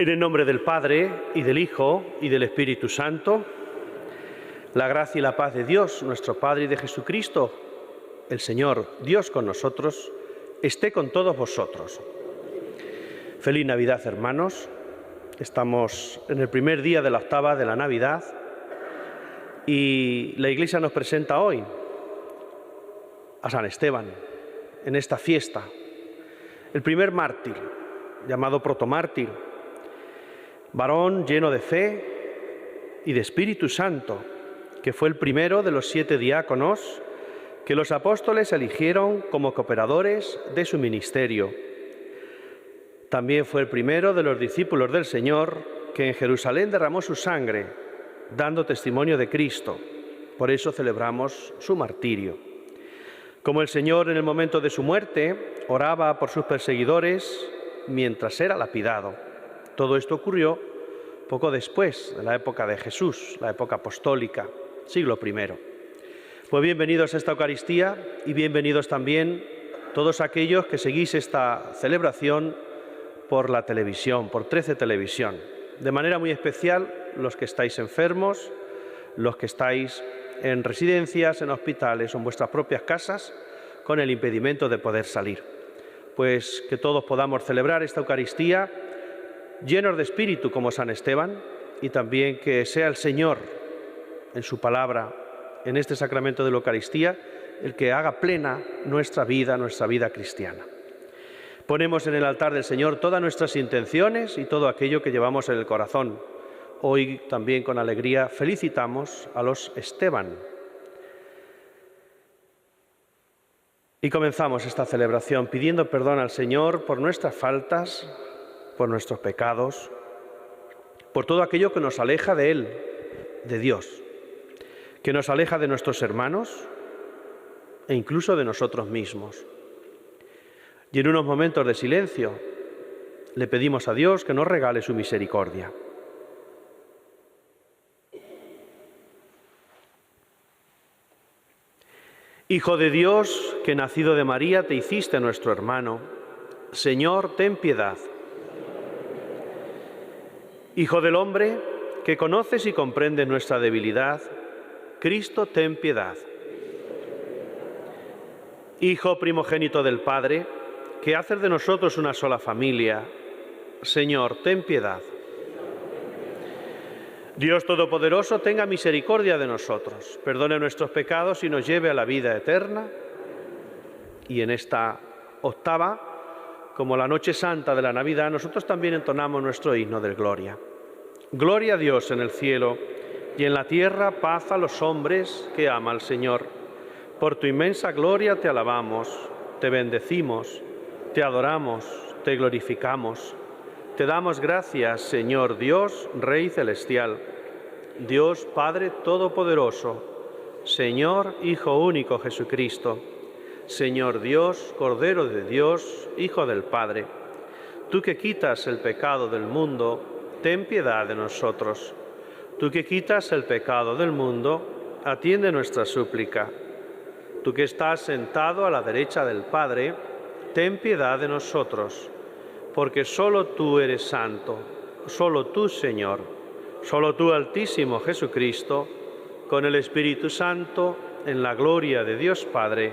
En el nombre del Padre, y del Hijo, y del Espíritu Santo, la gracia y la paz de Dios, nuestro Padre, y de Jesucristo, el Señor, Dios con nosotros, esté con todos vosotros. Feliz Navidad, hermanos. Estamos en el primer día de la octava de la Navidad y la Iglesia nos presenta hoy a San Esteban en esta fiesta, el primer mártir, llamado protomártir, varón lleno de fe y de Espíritu Santo, que fue el primero de los 7 diáconos que los apóstoles eligieron como cooperadores de su ministerio. También fue el primero de los discípulos del Señor que en Jerusalén derramó su sangre, dando testimonio de Cristo. Por eso celebramos su martirio. Como el Señor en el momento de su muerte oraba por sus perseguidores mientras era lapidado. Todo esto ocurrió poco después de la época de Jesús, la época apostólica, siglo I. Pues bienvenidos a esta Eucaristía y bienvenidos también todos aquellos que seguís esta celebración por la televisión, por 13 Televisión. De manera muy especial los que estáis enfermos, los que estáis en residencias, en hospitales o en vuestras propias casas con el impedimento de poder salir. Pues que todos podamos celebrar esta Eucaristía llenos de espíritu como San Esteban y también que sea el Señor en su palabra, en este sacramento de la Eucaristía, el que haga plena nuestra vida cristiana. Ponemos en el altar del Señor todas nuestras intenciones y todo aquello que llevamos en el corazón. Hoy también con alegría felicitamos a los Esteban. Y comenzamos esta celebración pidiendo perdón al Señor por nuestras faltas, por nuestros pecados, por todo aquello que nos aleja de Él, de Dios, que nos aleja de nuestros hermanos e incluso de nosotros mismos. Y en unos momentos de silencio le pedimos a Dios que nos regale su misericordia. Hijo de Dios, que nacido de María te hiciste nuestro hermano, Señor, ten piedad. Hijo del hombre, que conoces y comprendes nuestra debilidad, Cristo, ten piedad. Hijo primogénito del Padre, que haces de nosotros una sola familia, Señor, ten piedad. Dios Todopoderoso, tenga misericordia de nosotros, perdone nuestros pecados y nos lleve a la vida eterna. Y en esta octava, como la noche santa de la Navidad, nosotros también entonamos nuestro himno de Gloria. Gloria a Dios en el cielo y en la tierra paz a los hombres que ama al Señor. Por tu inmensa gloria te alabamos, te bendecimos, te adoramos, te glorificamos. Te damos gracias, Señor Dios, Rey celestial, Dios Padre Todopoderoso, Señor Hijo único Jesucristo, Señor Dios, Cordero de Dios, Hijo del Padre. Tú que quitas el pecado del mundo, ten piedad de nosotros. Tú que quitas el pecado del mundo, atiende nuestra súplica. Tú que estás sentado a la derecha del Padre, ten piedad de nosotros. Porque solo tú eres santo, solo tú, Señor, solo tú, Altísimo Jesucristo, con el Espíritu Santo, en la gloria de Dios Padre.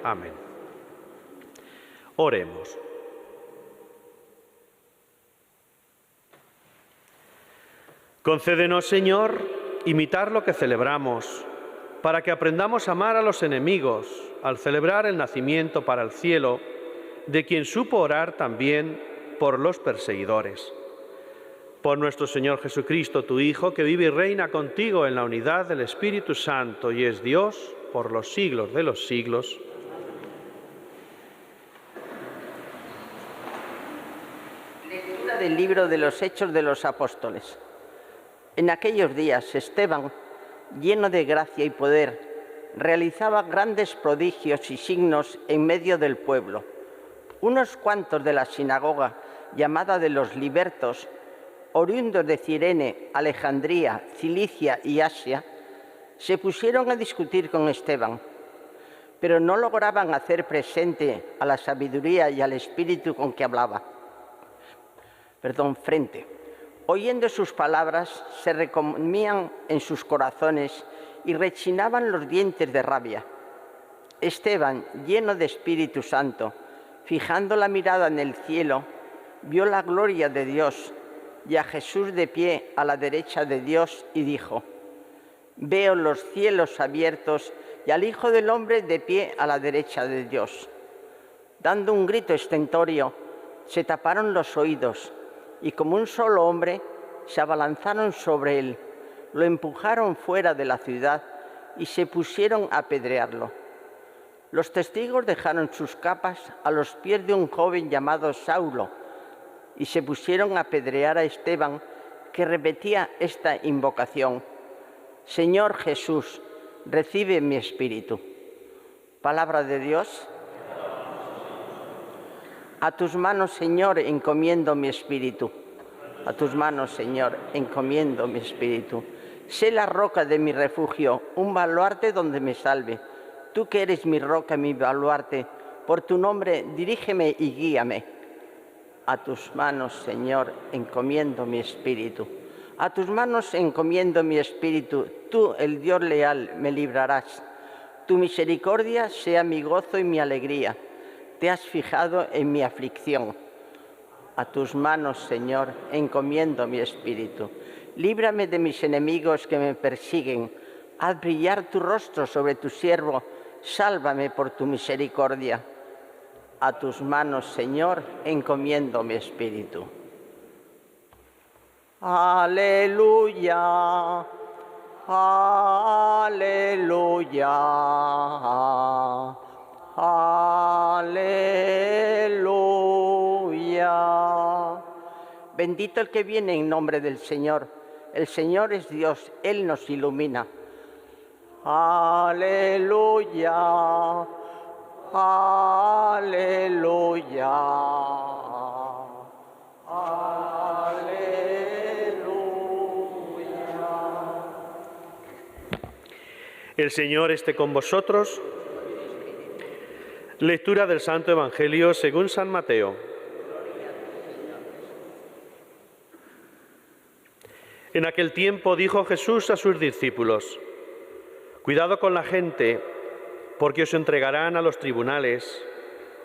Amén. Oremos. Concédenos, Señor, imitar lo que celebramos, para que aprendamos a amar a los enemigos al celebrar el nacimiento para el cielo, de quien supo orar también por los perseguidores. Por nuestro Señor Jesucristo, tu Hijo, que vive y reina contigo en la unidad del Espíritu Santo y es Dios por los siglos de los siglos. Lectura del libro de los Hechos de los Apóstoles. En aquellos días, Esteban, lleno de gracia y poder, realizaba grandes prodigios y signos en medio del pueblo. Unos cuantos de la sinagoga, llamada de los libertos, oriundos de Cirene, Alejandría, Cilicia y Asia, se pusieron a discutir con Esteban, pero no lograban hacer presente a la sabiduría y al espíritu con que hablaba. Frente. Oyendo sus palabras, se recomían en sus corazones y rechinaban los dientes de rabia. Esteban, lleno de Espíritu Santo, fijando la mirada en el cielo, vio la gloria de Dios y a Jesús de pie a la derecha de Dios y dijo: veo los cielos abiertos y al Hijo del Hombre de pie a la derecha de Dios. Dando un grito estentório, se taparon los oídos y como un solo hombre se abalanzaron sobre él, lo empujaron fuera de la ciudad y se pusieron a apedrearlo. Los testigos dejaron sus capas a los pies de un joven llamado Saulo y se pusieron a apedrear a Esteban, que repetía esta invocación: Señor Jesús, recibe mi espíritu. Palabra de Dios. A tus manos, Señor, encomiendo mi espíritu. A tus manos, Señor, encomiendo mi espíritu. Sé la roca de mi refugio, un baluarte donde me salve. Tú que eres mi roca, mi baluarte, por tu nombre dirígeme y guíame. A tus manos, Señor, encomiendo mi espíritu. A tus manos encomiendo mi espíritu. Tú, el Dios leal, me librarás. Tu misericordia sea mi gozo y mi alegría. Te has fijado en mi aflicción. A tus manos, Señor, encomiendo mi espíritu. Líbrame de mis enemigos que me persiguen. Haz brillar tu rostro sobre tu siervo. Sálvame por tu misericordia. A tus manos, Señor, encomiendo mi espíritu. Aleluya, aleluya, aleluya. Bendito el que viene en nombre del Señor. El Señor es Dios, Él nos ilumina. Aleluya, aleluya, aleluya. El Señor esté con vosotros. Lectura del Santo Evangelio según San Mateo. En aquel tiempo dijo Jesús a sus discípulos: cuidado con la gente, porque os entregarán a los tribunales,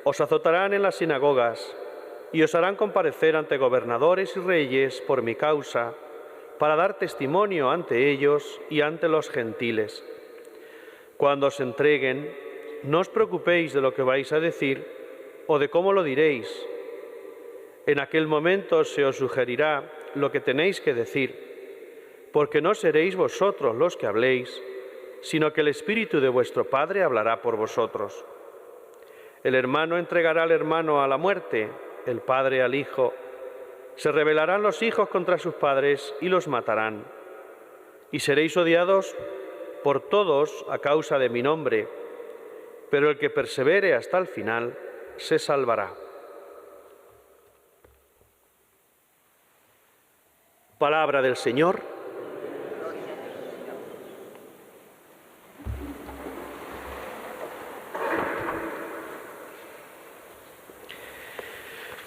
os azotarán en las sinagogas y os harán comparecer ante gobernadores y reyes por mi causa, para dar testimonio ante ellos y ante los gentiles. Cuando os entreguen, no os preocupéis de lo que vais a decir o de cómo lo diréis. En aquel momento se os sugerirá lo que tenéis que decir, porque no seréis vosotros los que habléis, sino que el Espíritu de vuestro Padre hablará por vosotros. El hermano entregará al hermano a la muerte, el padre al hijo. Se rebelarán los hijos contra sus padres y los matarán. Y seréis odiados por todos a causa de mi nombre, pero el que persevere hasta el final se salvará. Palabra del Señor.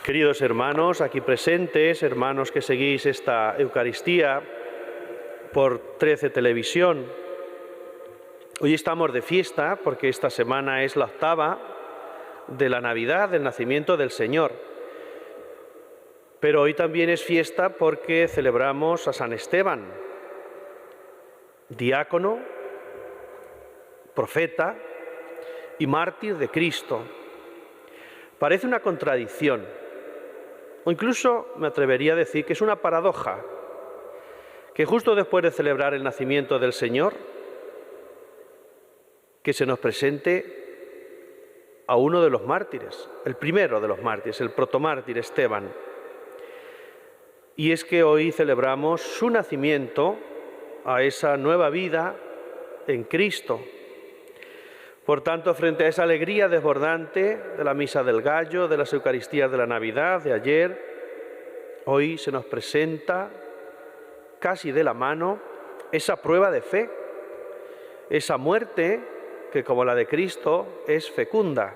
Queridos hermanos aquí presentes, hermanos que seguís esta Eucaristía por 13 Televisión, hoy estamos de fiesta porque esta semana es la octava de la Navidad, del nacimiento del Señor. Pero hoy también es fiesta porque celebramos a San Esteban, diácono, profeta y mártir de Cristo. Parece una contradicción, o incluso me atrevería a decir que es una paradoja, que justo después de celebrar el nacimiento del Señor, que se nos presente a uno de los mártires, el primero de los mártires, el protomártir Esteban. Y es que hoy celebramos su nacimiento a esa nueva vida en Cristo. Por tanto, frente a esa alegría desbordante de la Misa del Gallo, de las Eucaristías de la Navidad de ayer, hoy se nos presenta casi de la mano esa prueba de fe, esa muerte que, como la de Cristo, es fecunda.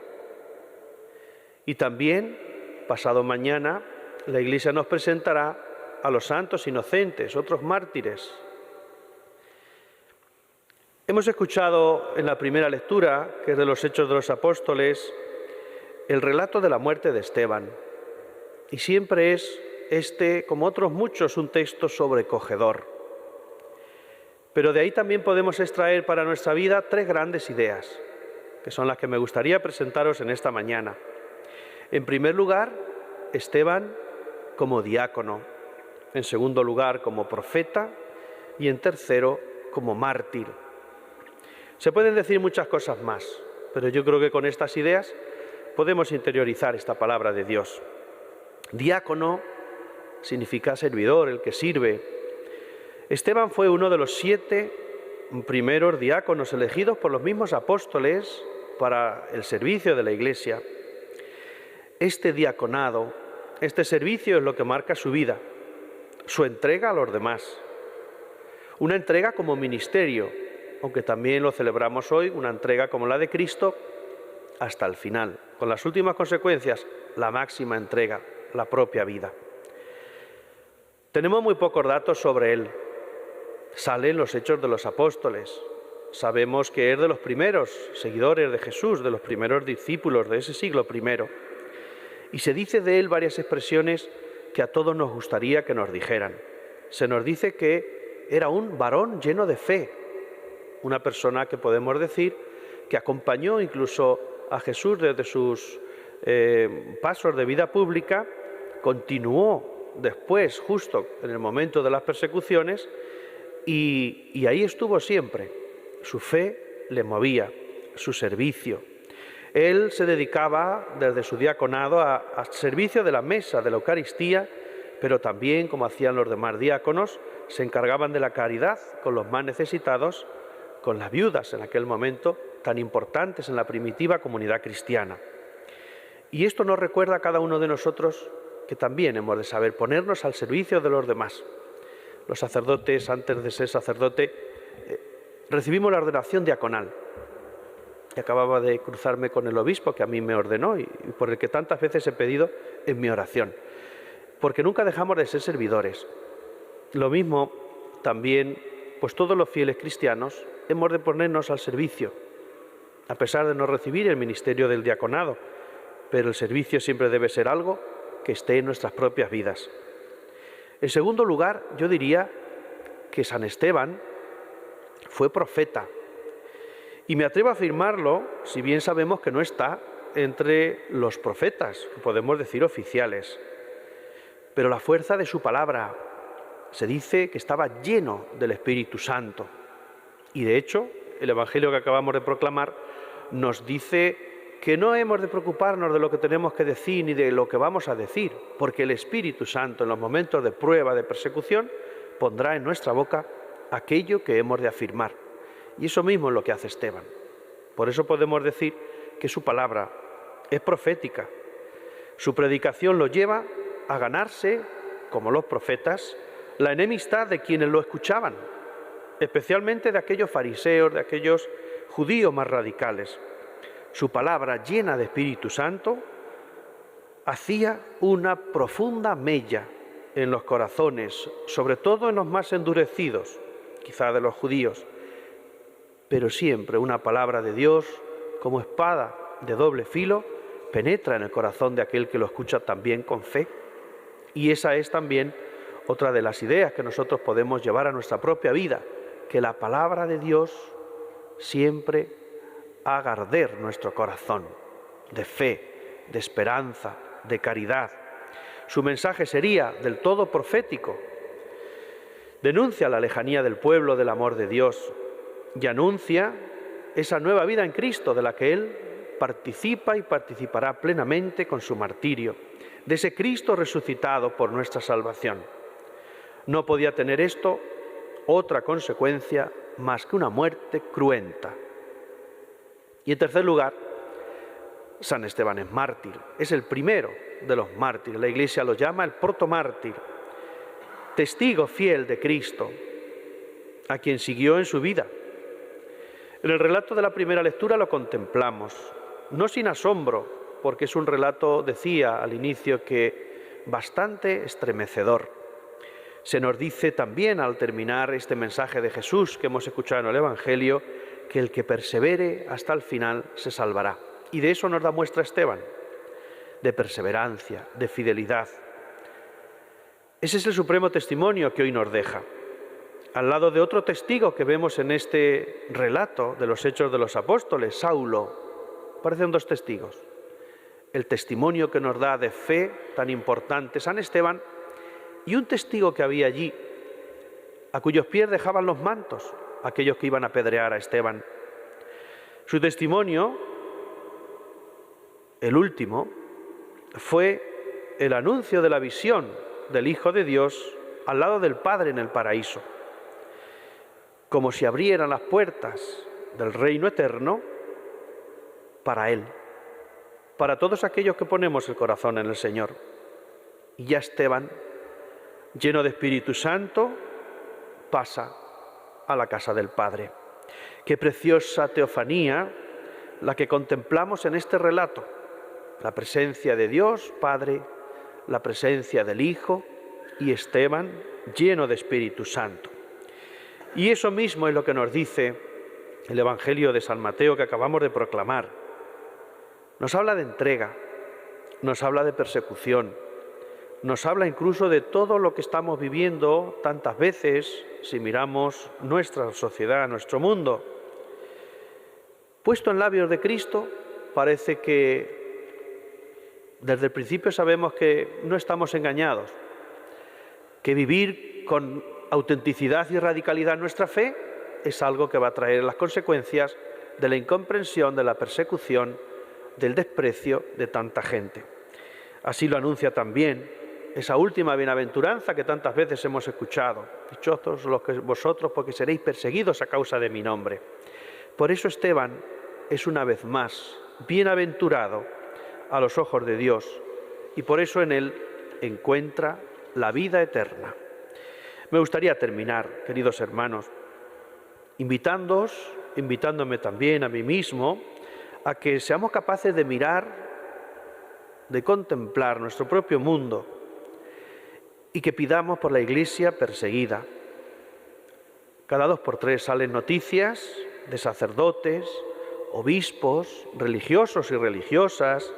Y también, pasado mañana, la Iglesia nos presentará a los santos inocentes, otros mártires. Hemos escuchado en la primera lectura, que es de los Hechos de los Apóstoles, el relato de la muerte de Esteban. Y siempre es este, como otros muchos, un texto sobrecogedor. Pero de ahí también podemos extraer para nuestra vida tres grandes ideas, que son las que me gustaría presentaros en esta mañana. En primer lugar, Esteban como diácono. En segundo lugar, como profeta. Y en tercero, como mártir. Se pueden decir muchas cosas más, pero yo creo que con estas ideas podemos interiorizar esta palabra de Dios. Diácono significa servidor, el que sirve. Esteban fue uno de los 7 primeros diáconos elegidos por los mismos apóstoles para el servicio de la Iglesia. Este diaconado, este servicio es lo que marca su vida, su entrega a los demás. Una entrega como ministerio, aunque también lo celebramos hoy, una entrega como la de Cristo hasta el final, con las últimas consecuencias, la máxima entrega, la propia vida. Tenemos muy pocos datos sobre él. Sale en los Hechos de los Apóstoles. Sabemos que es de los primeros seguidores de Jesús, de los primeros discípulos de ese siglo primero. Y se dice de él varias expresiones que a todos nos gustaría que nos dijeran. Se nos dice que era un varón lleno de fe, una persona que podemos decir que acompañó incluso a Jesús desde sus pasos de vida pública, continuó después, justo en el momento de las persecuciones, y ahí estuvo siempre. Su fe le movía, su servicio. Él se dedicaba desde su diaconado a servicio de la mesa, de la Eucaristía, pero también, como hacían los demás diáconos, se encargaban de la caridad con los más necesitados, con las viudas en aquel momento, tan importantes en la primitiva comunidad cristiana. Y esto nos recuerda a cada uno de nosotros que también hemos de saber ponernos al servicio de los demás. Los sacerdotes, antes de ser sacerdote, recibimos la ordenación diaconal. Y acababa de cruzarme con el obispo que a mí me ordenó y por el que tantas veces he pedido en mi oración. Porque nunca dejamos de ser servidores. Lo mismo también, pues todos los fieles cristianos hemos de ponernos al servicio, a pesar de no recibir el ministerio del diaconado, pero el servicio siempre debe ser algo que esté en nuestras propias vidas. En segundo lugar, yo diría que San Esteban fue profeta. Y me atrevo a afirmarlo, si bien sabemos que no está entre los profetas, que podemos decir oficiales. Pero la fuerza de su palabra, se dice que estaba lleno del Espíritu Santo. Y de hecho, el Evangelio que acabamos de proclamar nos dice que no hemos de preocuparnos de lo que tenemos que decir ni de lo que vamos a decir, porque el Espíritu Santo en los momentos de prueba, de persecución, pondrá en nuestra boca aquello que hemos de afirmar. Y eso mismo es lo que hace Esteban. Por eso podemos decir que su palabra es profética. Su predicación lo lleva a ganarse, como los profetas, la enemistad de quienes lo escuchaban, especialmente de aquellos fariseos, de aquellos judíos más radicales. Su palabra, llena de Espíritu Santo, hacía una profunda mella en los corazones, sobre todo en los más endurecidos, quizá de los judíos, pero siempre una palabra de Dios, como espada de doble filo, penetra en el corazón de aquel que lo escucha también con fe. Y esa es también otra de las ideas que nosotros podemos llevar a nuestra propia vida, que la palabra de Dios siempre haga arder nuestro corazón de fe, de esperanza, de caridad. Su mensaje sería del todo profético. Denuncia la lejanía del pueblo del amor de Dios y anuncia esa nueva vida en Cristo de la que Él participa y participará plenamente con su martirio, de ese Cristo resucitado por nuestra salvación. No podía tener esto otra consecuencia más que una muerte cruenta. Y en tercer lugar, San Esteban es mártir, es el primero de los mártires. La Iglesia lo llama el protomártir, testigo fiel de Cristo, a quien siguió en su vida. En el relato de la primera lectura lo contemplamos, no sin asombro, porque es un relato, decía al inicio, que bastante estremecedor. Se nos dice también al terminar este mensaje de Jesús que hemos escuchado en el Evangelio, que el que persevere hasta el final se salvará. Y de eso nos da muestra Esteban, de perseverancia, de fidelidad. Ese es el supremo testimonio que hoy nos deja, al lado de otro testigo que vemos en este relato de los Hechos de los Apóstoles, Saulo. Parecen dos testigos. El testimonio que nos da de fe tan importante San Esteban y un testigo que había allí, a cuyos pies dejaban los mantos aquellos que iban a apedrear a Esteban. Su testimonio, el último, fue el anuncio de la visión del Hijo de Dios al lado del Padre en el paraíso, como si abrieran las puertas del reino eterno para Él, para todos aquellos que ponemos el corazón en el Señor. Y ya Esteban, lleno de Espíritu Santo, pasa a la casa del Padre. Qué preciosa teofanía la que contemplamos en este relato. La presencia de Dios Padre, la presencia del Hijo y Esteban lleno de Espíritu Santo. Y eso mismo es lo que nos dice el Evangelio de San Mateo que acabamos de proclamar. Nos habla de entrega, nos habla de persecución, nos habla incluso de todo lo que estamos viviendo tantas veces si miramos nuestra sociedad, nuestro mundo. Puesto en labios de Cristo, parece que desde el principio sabemos que no estamos engañados, que vivir con autenticidad y radicalidad nuestra fe es algo que va a traer las consecuencias de la incomprensión, de la persecución, del desprecio de tanta gente. Así lo anuncia también esa última bienaventuranza que tantas veces hemos escuchado. Dichosos vosotros porque seréis perseguidos a causa de mi nombre. Por eso Esteban es una vez más bienaventurado a los ojos de Dios y por eso en él encuentra la vida eterna. Me gustaría terminar, queridos hermanos, invitándome también a mí mismo a que seamos capaces de mirar, de contemplar nuestro propio mundo y que pidamos por la Iglesia perseguida. Cada 2 por 3 salen noticias de sacerdotes, obispos, religiosos y religiosas,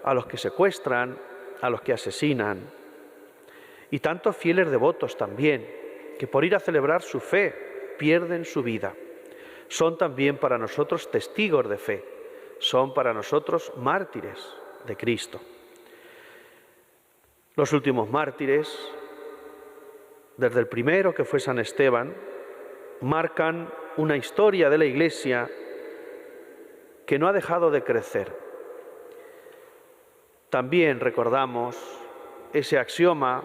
a los que secuestran, a los que asesinan. Y tantos fieles devotos también, que por ir a celebrar su fe pierden su vida. Son también para nosotros testigos de fe, son para nosotros mártires de Cristo. Los últimos mártires, desde el primero que fue San Esteban, marcan una historia de la Iglesia que no ha dejado de crecer. También recordamos ese axioma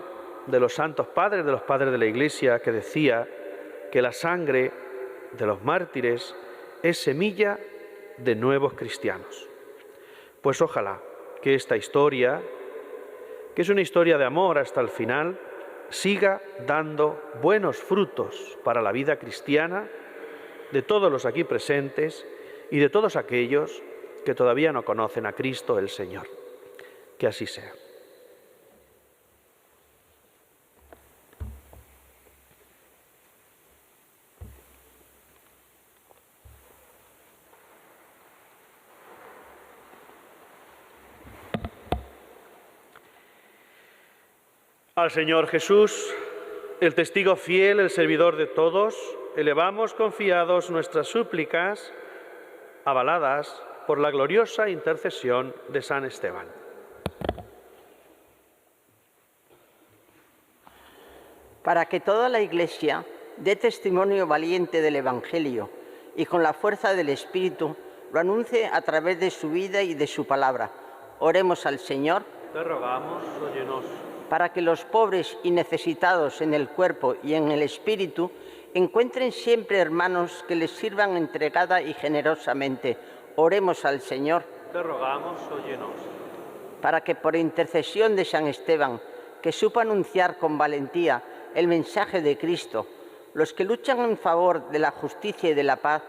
de los santos padres, de los padres de la Iglesia, que decía que la sangre de los mártires es semilla de nuevos cristianos. Pues ojalá que esta historia, que es una historia de amor hasta el final, siga dando buenos frutos para la vida cristiana de todos los aquí presentes y de todos aquellos que todavía no conocen a Cristo el Señor. Que así sea. Al Señor Jesús, el testigo fiel, el servidor de todos, elevamos confiados nuestras súplicas, avaladas por la gloriosa intercesión de San Esteban. Para que toda la Iglesia dé testimonio valiente del Evangelio y con la fuerza del Espíritu lo anuncie a través de su vida y de su palabra. Oremos al Señor. Te rogamos, óyenos. Para que los pobres y necesitados en el cuerpo y en el espíritu encuentren siempre hermanos que les sirvan entregada y generosamente. Oremos al Señor. Te rogamos, óyenos. Para que por intercesión de San Esteban, que supo anunciar con valentía el mensaje de Cristo, los que luchan en favor de la justicia y de la paz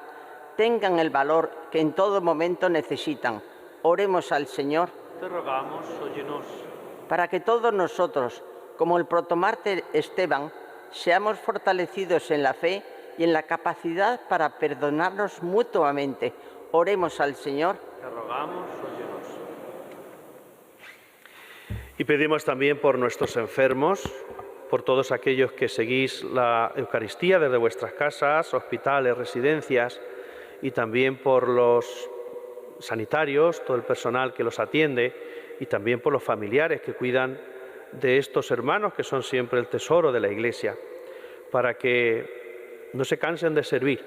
tengan el valor que en todo momento necesitan. Oremos al Señor. Te rogamos, óyenos. Para que todos nosotros, como el protomártir Esteban, seamos fortalecidos en la fe y en la capacidad para perdonarnos mutuamente. Oremos al Señor. Te rogamos, óyenos. Y pedimos también por nuestros enfermos, por todos aquellos que seguís la Eucaristía desde vuestras casas, hospitales, residencias, y también por los sanitarios, todo el personal que los atiende, y también por los familiares que cuidan de estos hermanos que son siempre el tesoro de la Iglesia, para que no se cansen de servir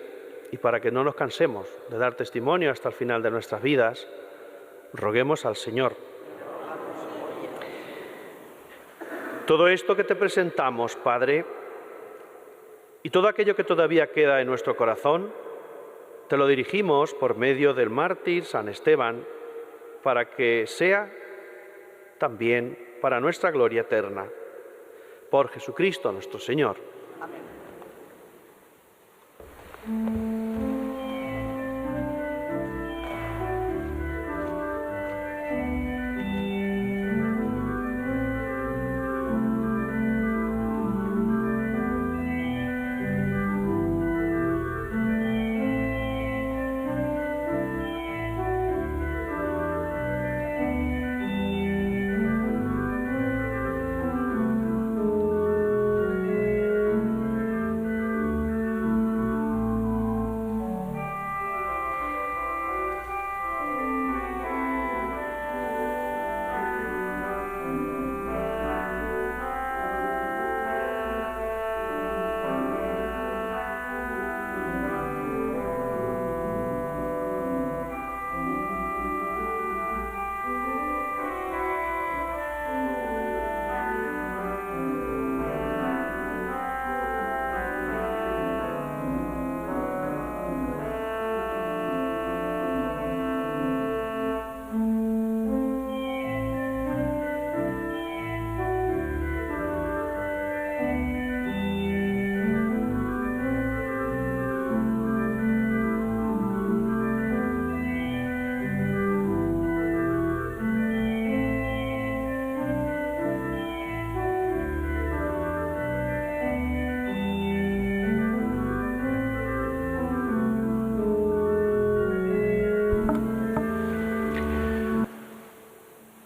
y para que no nos cansemos de dar testimonio hasta el final de nuestras vidas. Roguemos al Señor. Todo esto que te presentamos, Padre, y todo aquello que todavía queda en nuestro corazón, te lo dirigimos por medio del mártir San Esteban, para que sea también para nuestra gloria eterna. Por Jesucristo nuestro Señor. Amén.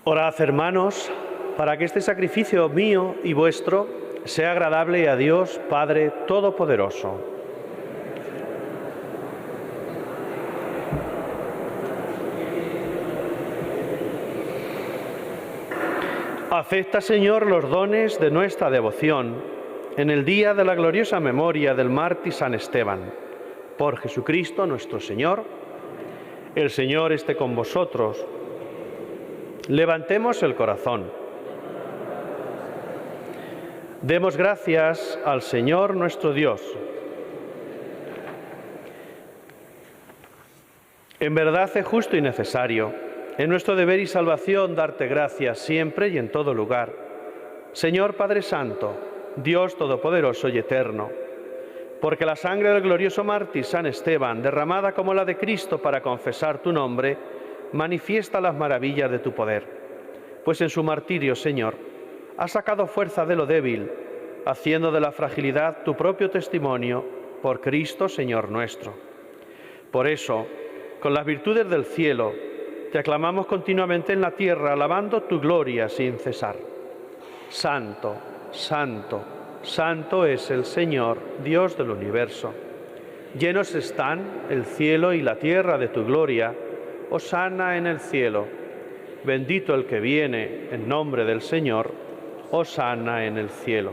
Orad, hermanos, para que este sacrificio mío y vuestro sea agradable a Dios, Padre Todopoderoso. Acepta, Señor, los dones de nuestra devoción en el día de la gloriosa memoria del mártir San Esteban. Por Jesucristo nuestro Señor. El Señor esté con vosotros. Levantemos el corazón. Demos gracias al Señor nuestro Dios. En verdad es justo y necesario, es nuestro deber y salvación darte gracias siempre y en todo lugar. Señor Padre Santo, Dios Todopoderoso y Eterno, porque la sangre del glorioso mártir San Esteban, derramada como la de Cristo para confesar tu nombre, manifiesta las maravillas de tu poder. Pues en su martirio, Señor, has sacado fuerza de lo débil, haciendo de la fragilidad tu propio testimonio, por Cristo, Señor nuestro. Por eso, con las virtudes del cielo, te aclamamos continuamente en la tierra, alabando tu gloria sin cesar. Santo, santo, santo es el Señor, Dios del universo. Llenos están el cielo y la tierra de tu gloria. Hosana en el cielo. Bendito el que viene en nombre del Señor. Hosana en el cielo.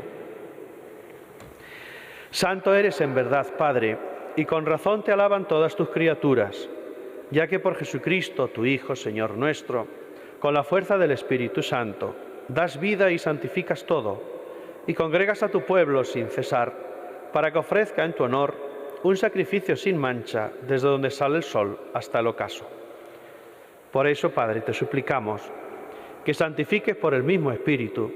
Santo eres en verdad, Padre, y con razón te alaban todas tus criaturas, ya que por Jesucristo, tu Hijo, Señor nuestro, con la fuerza del Espíritu Santo, das vida y santificas todo, y congregas a tu pueblo sin cesar, para que ofrezca en tu honor un sacrificio sin mancha desde donde sale el sol hasta el ocaso. Por eso, Padre, te suplicamos que santifiques por el mismo Espíritu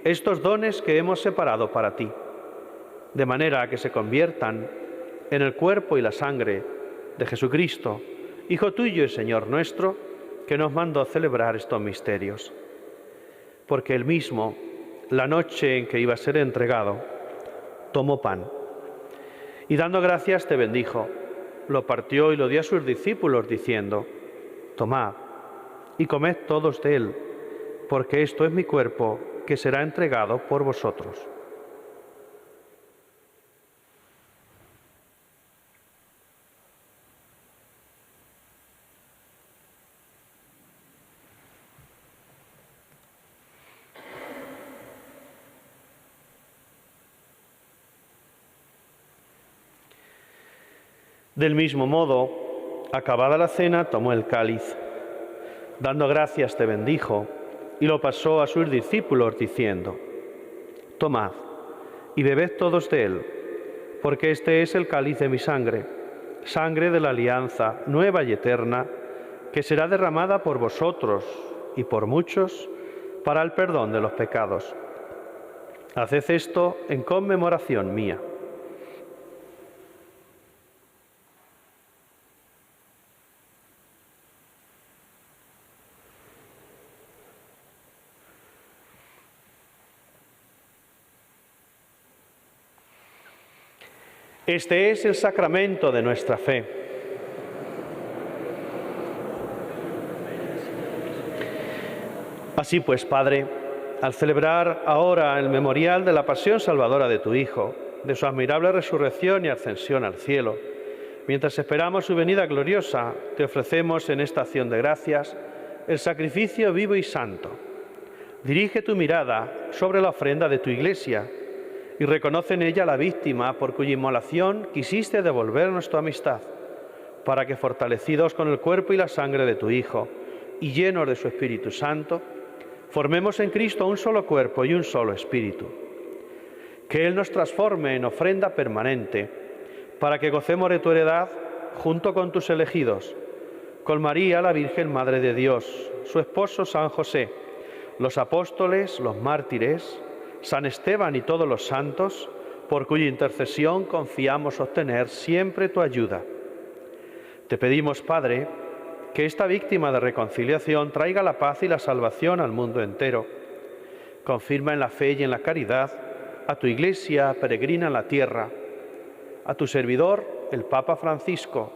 estos dones que hemos separado para ti, de manera que se conviertan en el cuerpo y la sangre de Jesucristo, Hijo tuyo y Señor nuestro, que nos mandó celebrar estos misterios. Porque Él mismo, la noche en que iba a ser entregado, tomó pan y dando gracias te bendijo, lo partió y lo dio a sus discípulos diciendo: tomad y comed todos de él, porque esto es mi cuerpo que será entregado por vosotros. Del mismo modo, acabada la cena, tomó el cáliz, dando gracias te bendijo, y lo pasó a sus discípulos diciendo: tomad y bebed todos de él, porque este es el cáliz de mi sangre, sangre de la alianza nueva y eterna, que será derramada por vosotros y por muchos para el perdón de los pecados. Haced esto en conmemoración mía. Este es el sacramento de nuestra fe. Así pues, Padre, al celebrar ahora el memorial de la pasión salvadora de tu Hijo, de su admirable resurrección y ascensión al cielo, mientras esperamos su venida gloriosa, te ofrecemos en esta acción de gracias el sacrificio vivo y santo. Dirige tu mirada sobre la ofrenda de tu Iglesia y reconoce en ella la víctima por cuya inmolación quisiste devolvernos tu amistad, para que, fortalecidos con el cuerpo y la sangre de tu Hijo y llenos de su Espíritu Santo, formemos en Cristo un solo cuerpo y un solo espíritu. Que Él nos transforme en ofrenda permanente, para que gocemos de tu heredad junto con tus elegidos, con María, la Virgen Madre de Dios, su esposo San José, los apóstoles, los mártires, San Esteban y todos los santos, por cuya intercesión confiamos obtener siempre tu ayuda. Te pedimos, Padre, que esta víctima de reconciliación traiga la paz y la salvación al mundo entero. Confirma en la fe y en la caridad a tu Iglesia peregrina en la tierra, a tu servidor, el Papa Francisco,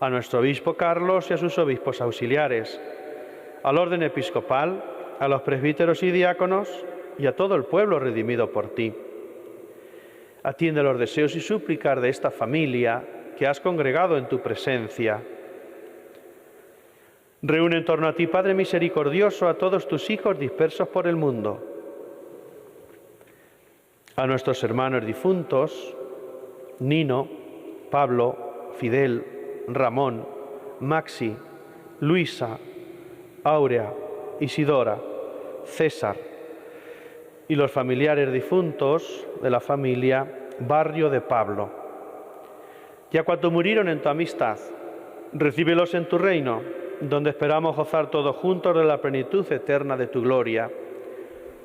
a nuestro obispo Carlos y a sus obispos auxiliares, al orden episcopal, a los presbíteros y diáconos, y a todo el pueblo redimido por ti. Atiende los deseos y súplicas de esta familia que has congregado en tu presencia. Reúne en torno a ti, Padre misericordioso, a todos tus hijos dispersos por el mundo. A nuestros hermanos difuntos, Nino, Pablo, Fidel, Ramón, Maxi, Luisa, Áurea, Isidora, César, y los familiares difuntos de la familia Barrio de Pablo. Y a cuantos murieron en tu amistad, recíbelos en tu reino, donde esperamos gozar todos juntos de la plenitud eterna de tu gloria.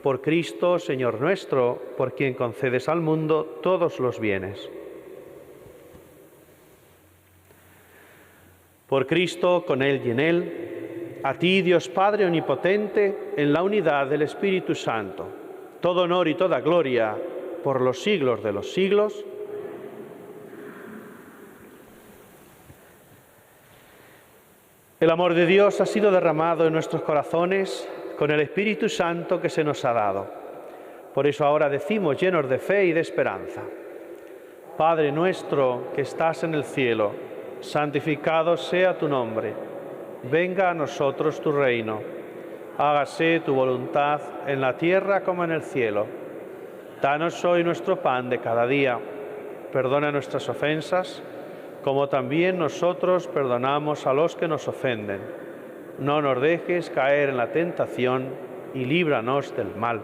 Por Cristo, Señor nuestro, por quien concedes al mundo todos los bienes. Por Cristo, con Él y en Él, a ti, Dios Padre omnipotente, en la unidad del Espíritu Santo, todo honor y toda gloria por los siglos de los siglos. El amor de Dios ha sido derramado en nuestros corazones con el Espíritu Santo que se nos ha dado. Por eso ahora decimos, llenos de fe y de esperanza: Padre nuestro que estás en el cielo, santificado sea tu nombre. Venga a nosotros tu reino. Hágase tu voluntad en la tierra como en el cielo. Danos hoy nuestro pan de cada día. Perdona nuestras ofensas, como también nosotros perdonamos a los que nos ofenden. No nos dejes caer en la tentación y líbranos del mal.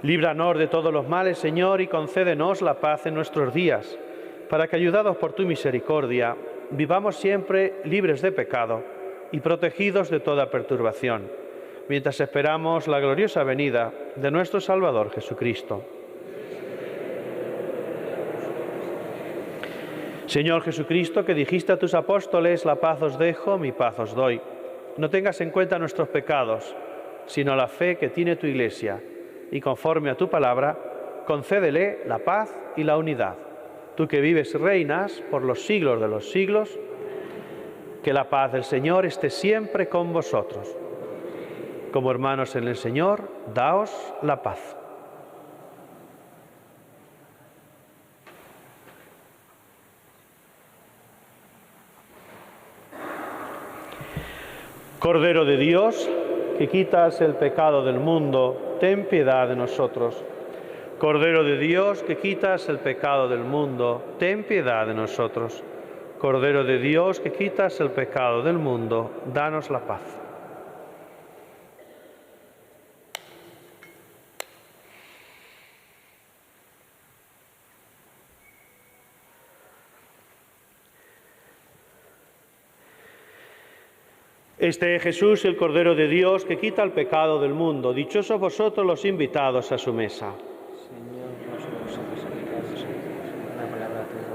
Líbranos de todos los males, Señor, y concédenos la paz en nuestros días, para que, ayudados por tu misericordia, vivamos siempre libres de pecado y protegidos de toda perturbación, mientras esperamos la gloriosa venida de nuestro Salvador Jesucristo. Señor Jesucristo, que dijiste a tus apóstoles: la paz os dejo, mi paz os doy. No tengas en cuenta nuestros pecados, sino la fe que tiene tu Iglesia, y conforme a tu palabra, concédele la paz y la unidad. Tú que vives y reinas por los siglos de los siglos, que la paz del Señor esté siempre con vosotros. Como hermanos en el Señor, daos la paz. Cordero de Dios, que quitas el pecado del mundo, ten piedad de nosotros. Cordero de Dios, que quitas el pecado del mundo, ten piedad de nosotros. Cordero de Dios, que quitas el pecado del mundo, danos la paz. Este es Jesús, el Cordero de Dios, que quita el pecado del mundo. Dichosos vosotros los invitados a su mesa. Señor, no somos vosotros invitados, una palabra tuya.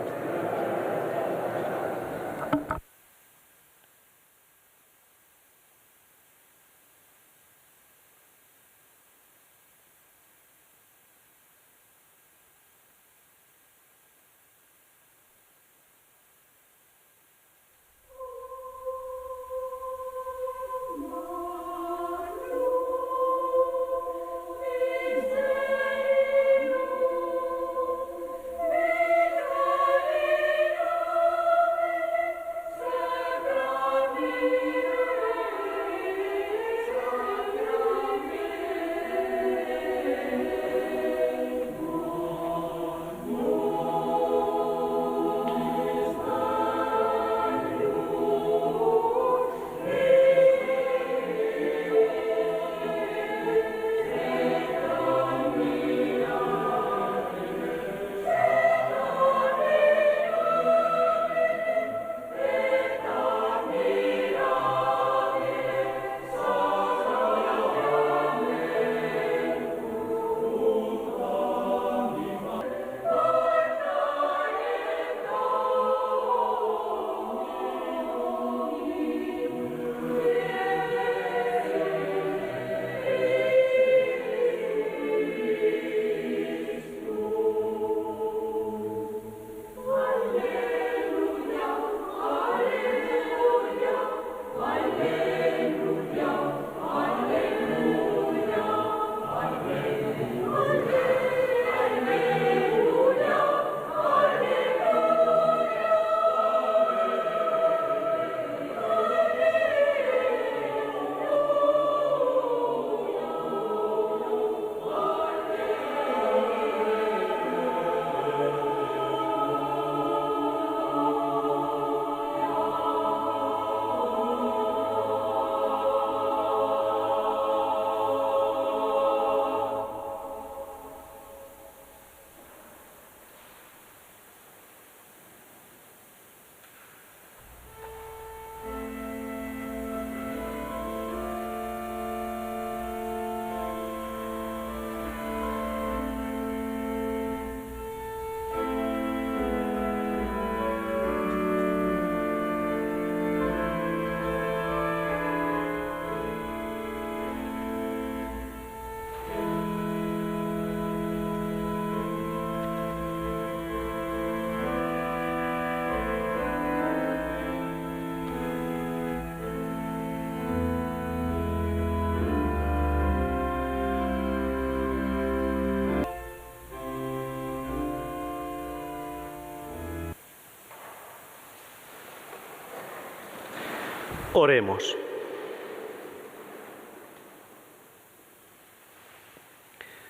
Oremos.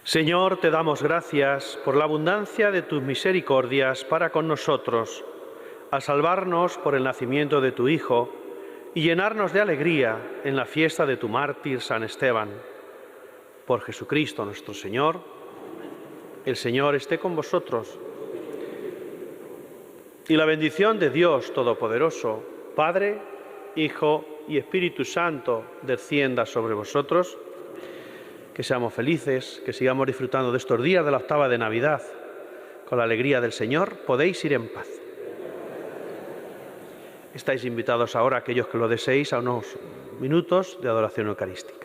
Señor, te damos gracias por la abundancia de tus misericordias para con nosotros, al salvarnos por el nacimiento de tu Hijo y llenarnos de alegría en la fiesta de tu mártir San Esteban. Por Jesucristo nuestro Señor, el Señor esté con vosotros. Y la bendición de Dios Todopoderoso, Padre, Hijo y Espíritu Santo, descienda sobre vosotros. Que seamos felices, que sigamos disfrutando de estos días de la octava de Navidad. Con la alegría del Señor podéis ir en paz. Estáis invitados ahora, aquellos que lo deseéis, a unos minutos de adoración eucarística.